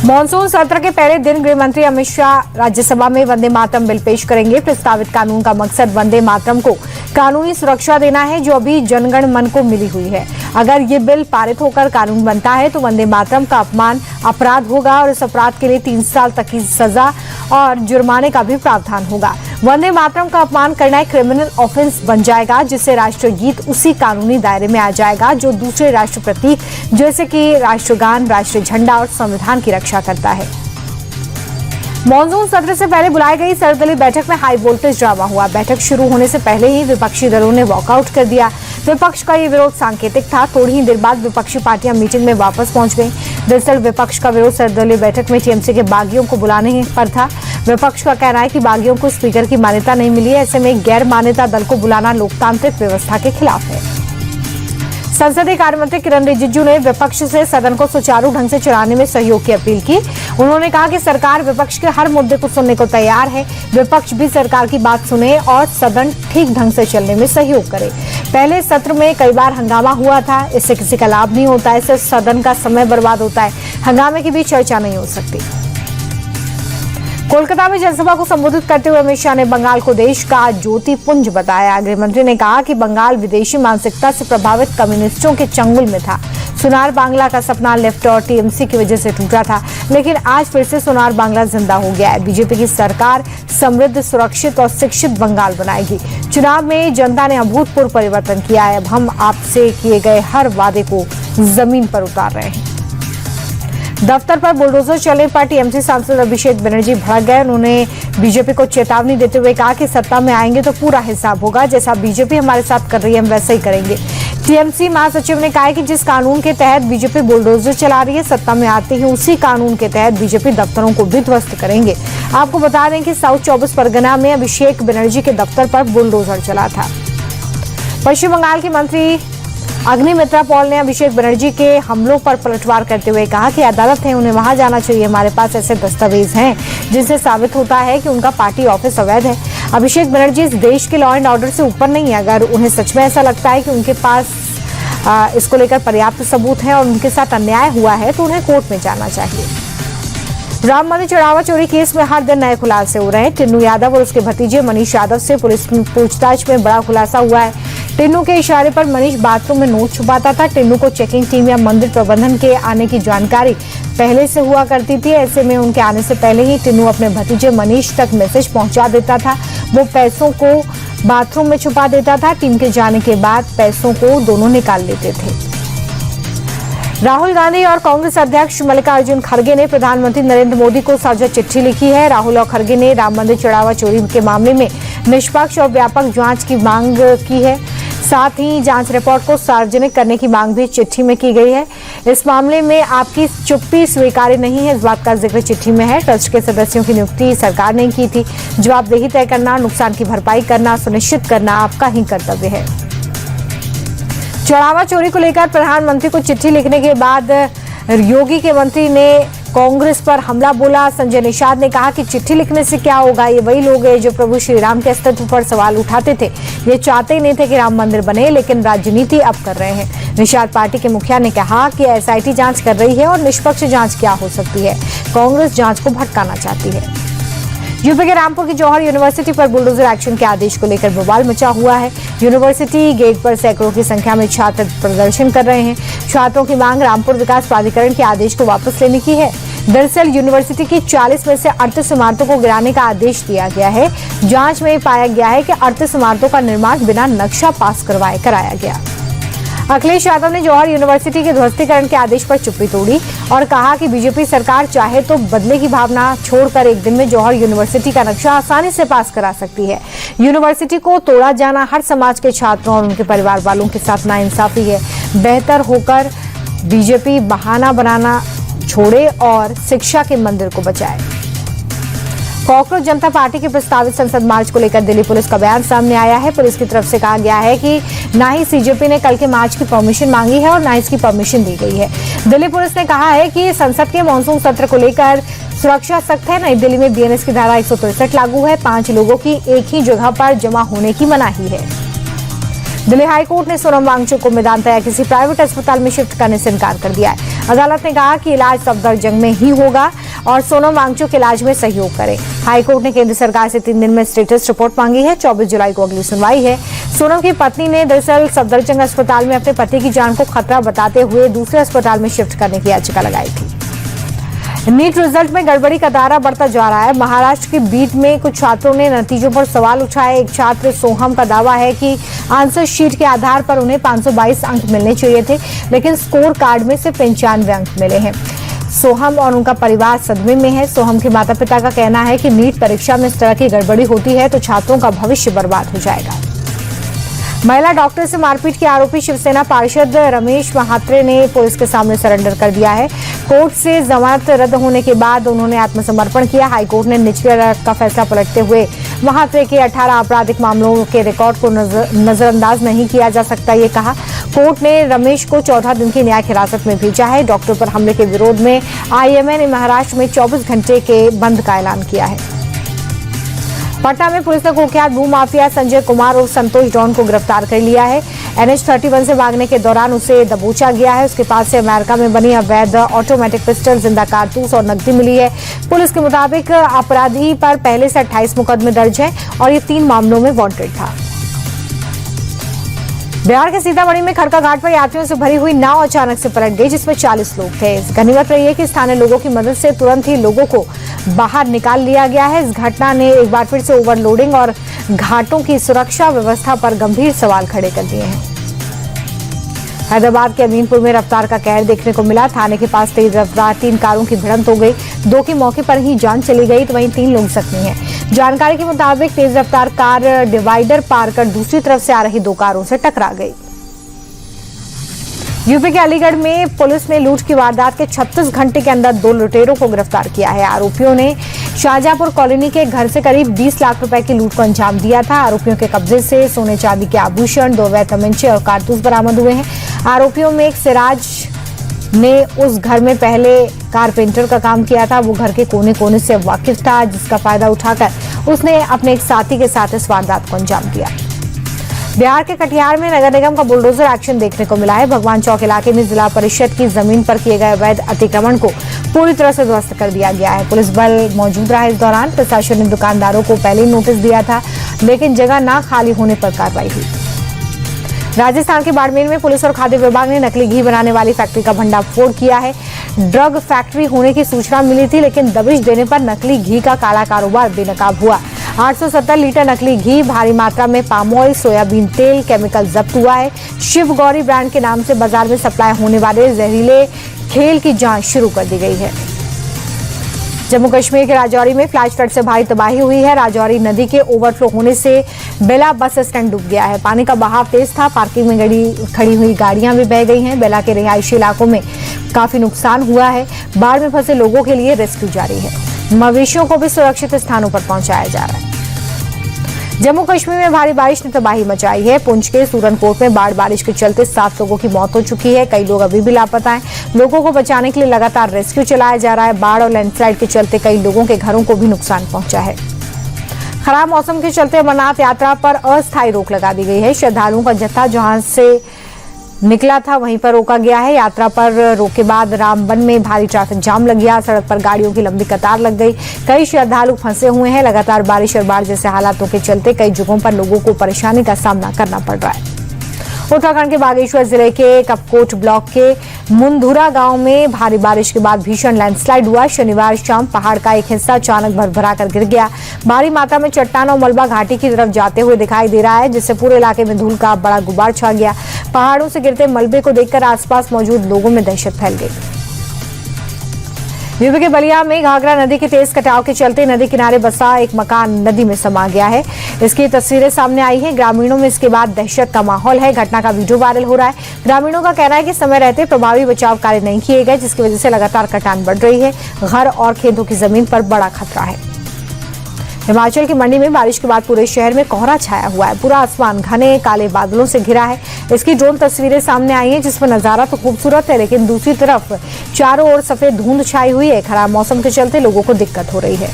Monsoon सत्र के पहले दिन गृह मंत्री अमित शाह राज्यसभा में वंदे मातरम बिल पेश करेंगे। प्रस्तावित कानून का मकसद वंदे मातरम को कानूनी सुरक्षा देना है, जो अभी जनगण मन को मिली हुई है। अगर ये बिल पारित होकर कानून बनता है तो वंदे मातरम का अपमान अपराध होगा और इस अपराध के लिए 3 साल तक की सजा और जुर्माने का भी प्रावधान होगा। वंदे मातरम का अपमान करना एक क्रिमिनल ऑफेंस बन जाएगा, जिससे राष्ट्रगीत उसी कानूनी दायरे में आ जाएगा जो दूसरे राष्ट्र प्रतीक जैसे कि राष्ट्रगान, राष्ट्रीय झंडा और संविधान की रक्षा करता है। मॉनसून सत्र से पहले बुलाई गई सर्वदलीय बैठक में हाई वोल्टेज ड्रामा हुआ। बैठक शुरू होने से पहले ही विपक्षी दलों ने वॉकआउट कर दिया। विपक्ष का ये विरोध सांकेतिक था। थोड़ी ही देर बाद विपक्षी पार्टियां मीटिंग में वापस पहुंच गईं। दरअसल विपक्ष का विरोध सर्वदलीय बैठक में टीएमसी के बागियों को बुलाने पर था। विपक्ष का कहना है कि बागियों को स्पीकर की मान्यता नहीं मिली है, ऐसे में गैर मान्यता दल को बुलाना लोकतांत्रिक व्यवस्था के खिलाफ है। संसदीय कार्य मंत्री किरण रिजिजू ने विपक्ष से सदन को सुचारू ढंग से चलाने में सहयोग की अपील की। उन्होंने कहा कि सरकार विपक्ष के हर मुद्दे को सुनने को तैयार है। विपक्ष भी सरकार की बात सुने और सदन ठीक ढंग से चलने में सहयोग करे। पहले सत्र में कई बार हंगामा हुआ था, इससे किसी का लाभ नहीं होता है, इससे सदन का समय बर्बाद होता है। हंगामे की भी चर्चा नहीं हो सकती। कोलकाता में जनसभा को संबोधित करते हुए अमित शाह ने बंगाल को देश का ज्योतिपुंज बताया। गृह मंत्री ने कहा कि बंगाल विदेशी मानसिकता से प्रभावित कम्युनिस्टों के चंगुल में था। सोनार बांग्ला का सपना लेफ्ट और टीएमसी की वजह से टूटा था, लेकिन आज फिर से सोनार बांग्ला जिंदा हो गया है। बीजेपी की सरकार समृद्ध, सुरक्षित और शिक्षित बंगाल बनाएगी। चुनाव में जनता ने अभूतपूर्व परिवर्तन किया है। अब हम आपसे किए गए हर वादे को जमीन पर उतार रहे हैं। दफ्तर पर बुलडोजर चलने पर टीएमसी सांसद अभिषेक बनर्जी भड़क गए। उन्होंने बीजेपी को चेतावनी देते हुए कहा कि सत्ता में आएंगे तो पूरा हिसाब होगा। जैसा बीजेपी हमारे साथ कर रही है, हम वैसा ही करेंगे। टीएमसी महासचिव ने कहा कि जिस कानून के तहत बीजेपी बुलडोजर चला रही है, सत्ता में आते ही उसी कानून के तहत बीजेपी दफ्तरों को भी ध्वस्त करेंगे। आपको बता दें कि साउथ 24 परगना में अभिषेक बनर्जी के दफ्तर पर बुलडोजर चला था। पश्चिम बंगाल के मंत्री अग्निमित्रा पॉल ने अभिषेक बनर्जी के हमलों पर पलटवार करते हुए कहा कि अदालत है, उन्हें वहां जाना चाहिए। हमारे पास ऐसे दस्तावेज हैं जिनसे साबित होता है कि उनका पार्टी ऑफिस अवैध है। अभिषेक बनर्जी इस देश के लॉ एंड ऑर्डर से ऊपर नहीं है। अगर उन्हें सच में ऐसा लगता है कि उनके पास इसको लेकर पर्याप्त सबूत हैं और उनके साथ अन्याय हुआ है, तो उन्हें कोर्ट में जाना चाहिए। राम मंदिर चढ़ावा चोरी केस में हर दिन नए खुलासे हो रहे हैं। टिन्नू यादव और उसके भतीजे मनीष यादव से पुलिस की पूछताछ में बड़ा खुलासा हुआ है। टिन्नू के इशारे पर मनीष बाथरूम में नोट छुपाता था। टिन्नू को चेकिंग टीम या मंदिर प्रबंधन के आने की जानकारी पहले से हुआ करती थी। ऐसे में उनके आने से पहले ही टिन्नू अपने भतीजे मनीष तक मैसेज पहुंचा देता था। वो पैसों को बाथरूम में छुपा देता था। टीम के जाने के बाद पैसों को दोनों निकाल लेते थे। राहुल गांधी और कांग्रेस अध्यक्ष मल्लिकार्जुन खड़गे ने प्रधानमंत्री नरेंद्र मोदी को साझा चिट्ठी लिखी है। राहुल और खड़गे ने राम मंदिर चढ़ावा चोरी के मामले में निष्पक्ष और व्यापक जांच की मांग की है। साथ ही जांच रिपोर्ट को सार्वजनिक करने की मांग भी चिट्ठी में की गई है। इस मामले में आपकी चुप्पी स्वीकार्य नहीं है, इस बात का जिक्र चिट्ठी में है। ट्रस्ट के सदस्यों की नियुक्ति सरकार ने की थी। जवाबदेही तय करना, नुकसान की भरपाई करना सुनिश्चित करना आपका ही कर्तव्य है। चढ़ावा चोरी को लेकर प्रधानमंत्री को चिट्ठी लिखने के बाद योगी के मंत्री ने कांग्रेस पर हमला बोला। संजय निषाद ने कहा कि चिट्ठी लिखने से क्या होगा, ये वही लोग हैं जो प्रभु श्री राम के अस्तित्व पर सवाल उठाते थे। ये चाहते ही नहीं थे कि राम मंदिर बने, लेकिन राजनीति अब कर रहे हैं। निषाद पार्टी के मुखिया ने कहा कि एसआईटी जांच कर रही है और निष्पक्ष जांच क्या हो सकती है। कांग्रेस जांच को भटकाना चाहती है। यूपी के रामपुर की जौहर यूनिवर्सिटी पर बुलडोजर एक्शन के आदेश को लेकर बवाल मचा हुआ है। यूनिवर्सिटी गेट पर सैकड़ों की संख्या में छात्र प्रदर्शन कर रहे हैं। छात्रों की मांग रामपुर विकास प्राधिकरण के आदेश को वापस लेने की है। दरअसल यूनिवर्सिटी की 40 में से 38 इमारतों को गिराने का आदेश दिया गया है। जांच में पाया गया है कि 38 इमारतों का निर्माण बिना नक्शा पास करवाए कराया गया। अखिलेश यादव ने जौहर यूनिवर्सिटी के ध्वस्तीकरण के आदेश पर चुप्पी तोड़ी और कहा कि बीजेपी सरकार चाहे तो बदले की भावना छोड़कर एक दिन में जौहर यूनिवर्सिटी का नक्शा आसानी से पास करा सकती है। यूनिवर्सिटी को तोड़ा जाना हर समाज के छात्रों और उनके परिवार वालों के साथ नाइंसाफी है। बेहतर होकर बीजेपी बहाना बनाना छोड़े और शिक्षा के मंदिर को बचाए। कॉकरोच जनता पार्टी के प्रस्तावित संसद मार्च को लेकर दिल्ली पुलिस का बयान सामने आया है। पुलिस की तरफ से कहा गया है कि ना ही सीजेपी ने कल के मार्च की परमिशन मांगी है और ना इसकी परमिशन दी गई है। दिल्ली पुलिस ने कहा है कि संसद के मॉनसून सत्र को लेकर सुरक्षा सख्त है। नई दिल्ली में बीएनएस की धारा 163 लागू है। 5 लोगों की एक ही जगह पर जमा होने की मनाही है। दिल्ली हाईकोर्ट ने सोनम वांगचुक को मेदांता या किसी प्राइवेट अस्पताल में शिफ्ट करने से इनकार कर दिया है। अदालत ने कहा कि इलाज सफदरजंग में ही होगा और सोनम वांगचुक के इलाज में सहयोग करे। हाईकोर्ट ने केंद्र सरकार से 3 दिन में स्टेटस रिपोर्ट मांगी है। 24 जुलाई को अगली सुनवाई है। सोनम की पत्नी ने दरअसल सफदरजंग अस्पताल में अपने पति की जान को खतरा बताते हुए दूसरे अस्पताल में शिफ्ट करने की याचिका लगाई थी। नीट रिजल्ट में गड़बड़ी का दायरा बढ़ता जा रहा है। महाराष्ट्र के बीड में कुछ छात्रों ने नतीजों पर सवाल उठाए। एक छात्र सोहम का दावा है कि आंसर शीट के आधार पर उन्हें 522 अंक मिलने चाहिए थे, लेकिन स्कोर कार्ड में सिर्फ 95 अंक मिले हैं। सोहम और उनका परिवार सदमे में है। सोहम के माता पिता का कहना है कि नीट परीक्षा में इस तरह की गड़बड़ी होती है तो छात्रों का भविष्य बर्बाद हो जाएगा। महिला डॉक्टर से मारपीट के आरोपी शिवसेना पार्षद रमेश महात्रे ने पुलिस के सामने सरेंडर कर दिया है। कोर्ट से जमानत रद्द होने के बाद उन्होंने आत्मसमर्पण किया। हाईकोर्ट ने निचली अदालत का फैसला पलटते हुए महात्रे के 18 आपराधिक मामलों के रिकॉर्ड को नजरअंदाज नहीं किया जा सकता, ये कहा। कोर्ट ने रमेश को 14 दिन की न्यायिक हिरासत में भेजा है। डॉक्टर पर हमले के विरोध में आईएमए ने महाराष्ट्र में 24 घंटे के बंद का ऐलान किया है। पटना में पुलिस ने कुख्यात भूमाफिया संजय कुमार और संतोष डॉन को गिरफ्तार कर लिया है। NH-31 से भागने के दौरान उसे दबोचा गया है। उसके पास से अमेरिका में बनी अवैध ऑटोमेटिक पिस्टल, जिंदा कारतूस और नकदी मिली है। पुलिस के मुताबिक अपराधी पर पहले से 28 मुकदमे दर्ज हैं और ये 3 मामलों में वांटेड था। बिहार के सीतामढ़ी में खड़का घाट पर यात्रियों से भरी हुई नाव अचानक से पलट गई, जिसमें 40 लोग थे। गनीमत रही है कि स्थानीय लोगों की मदद से तुरंत ही लोगों को बाहर निकाल लिया गया है। इस घटना ने एक बार फिर से ओवरलोडिंग और घाटों की सुरक्षा व्यवस्था पर गंभीर सवाल खड़े कर दिए हैं। हैदराबाद के अमीनपुर में रफ्तार का कहर देखने को मिला। थाने के पास तेज रफ्तार 3 कारों की भिड़ंत हो गई। 2 की मौके पर ही जान चली गई तो वहीं 3 लोग जख्मी हैं। जानकारी के मुताबिक तेज रफ्तार कार डिवाइडर पार कर दूसरी तरफ से आ रही 2 कारों से टकरा गई। यूपी के अलीगढ़ में पुलिस ने लूट की वारदात के 36 घंटे के अंदर 2 लुटेरों को गिरफ्तार किया है। आरोपियों ने शाहजहांपुर कॉलोनी के घर से करीब 20 लाख रुपए की लूट को अंजाम दिया था। आरोपियों के कब्जे से सोने चांदी के आभूषण, 2 अवैध तमंचे और कारतूस बरामद हुए हैं। आरोपियों में एक सिराज ने उस घर में पहले कारपेंटर का काम किया था। वो घर के कोने कोने से वाकिफ था, जिसका फायदा उठाकर उसने अपने एक साथी के साथ इस वारदात को अंजाम दिया। बिहार के कटिहार में नगर निगम का बुलडोजर एक्शन देखने को मिला है। भगवान चौक इलाके में जिला परिषद की जमीन पर किए गए अवैध अतिक्रमण को पूरी तरह से ध्वस्त कर दिया गया है। पुलिस बल मौजूद रहा। इस दौरान प्रशासन ने दुकानदारों को पहले ही नोटिस दिया था, लेकिन जगह ना खाली होने पर कार्रवाई हुई। राजस्थान के बाड़मेर में पुलिस और खाद्य विभाग ने नकली घी बनाने वाली फैक्ट्री का भंडाफोड़ किया है। ड्रग फैक्ट्री होने की सूचना मिली थी, लेकिन दबिश देने पर नकली घी का काला कारोबार बेनकाब हुआ। 870 लीटर नकली घी, भारी मात्रा में पाम ऑयल, सोयाबीन तेल, केमिकल जब्त हुआ है। शिव गौरी ब्रांड के नाम से बाजार में सप्लाई होने वाले जहरीले खेल की जांच शुरू कर दी गई है। जम्मू कश्मीर के राजौरी में फ्लैश फ्लड से भारी तबाही हुई है। राजौरी नदी के ओवरफ्लो होने से बेला बस स्टैंड डूब गया है। पानी का बहाव तेज था। पार्किंग में खड़ी हुई गाड़ियां भी बह गई हैं। बेला के रिहायशी इलाकों में काफी नुकसान हुआ है। बाढ़ में फंसे लोगों के लिए रेस्क्यू जारी है। मवेशियों को भी सुरक्षित स्थानों पर पहुंचाया जा रहा है। जम्मू कश्मीर में भारी बारिश ने तबाही मचाई है। पुंछ के सूरनकोट में बारिश के चलते 7 लोगों की मौत हो चुकी है। कई लोग अभी भी लापता हैं। लोगों को बचाने के लिए लगातार रेस्क्यू चलाया जा रहा है। बाढ़ और लैंडस्लाइड के चलते कई लोगों के घरों को भी नुकसान पहुंचा है। खराब मौसम के चलते अमरनाथ यात्रा पर अस्थायी रोक लगा दी गई है। श्रद्धालुओं का जत्था जहां से निकला था वहीं पर रोका गया है। यात्रा पर रोक के बाद रामबन में भारी ट्रैफिक जाम लग गया। सड़क पर गाड़ियों की लंबी कतार लग गई। कई श्रद्धालु फंसे हुए हैं। लगातार बारिश और बाढ़ जैसे हालातों के चलते कई जगहों पर लोगों को परेशानी का सामना करना पड़ रहा है। उत्तराखंड के बागेश्वर जिले के कपकोट ब्लॉक के मुंधुरा गांव में भारी बारिश के बाद भीषण लैंडस्लाइड हुआ। शनिवार शाम पहाड़ का एक हिस्सा अचानक भरभरा कर गिर गया। भारी मात्रा में चट्टान और मलबा घाटी की तरफ जाते हुए दिखाई दे रहा है, जिससे पूरे इलाके में धूल का बड़ा गुबार छा गया। पहाड़ों से गिरते मलबे को देखकर आसपास मौजूद लोगों में दहशत फैल गई। यूपी के बलिया में घाघरा नदी के तेज कटाव के चलते नदी किनारे बसा एक मकान नदी में समा गया है। इसकी तस्वीरें सामने आई हैं। ग्रामीणों में इसके बाद दहशत का माहौल है। घटना का वीडियो वायरल हो रहा है। ग्रामीणों का कहना है कि समय रहते प्रभावी बचाव कार्य नहीं किए गए, जिसकी वजह से लगातार कटान बढ़ रही है। घर और खेतों की जमीन पर बड़ा खतरा है। हिमाचल की मंडी में बारिश के बाद पूरे शहर में कोहरा छाया हुआ है। पूरा आसमान घने काले बादलों से घिरा है। इसकी ड्रोन तस्वीरें सामने आई हैं, जिसमें नजारा तो खूबसूरत है, लेकिन दूसरी तरफ चारों ओर सफेद धुंध छाई हुई है। खराब मौसम के चलते लोगों को दिक्कत हो रही है।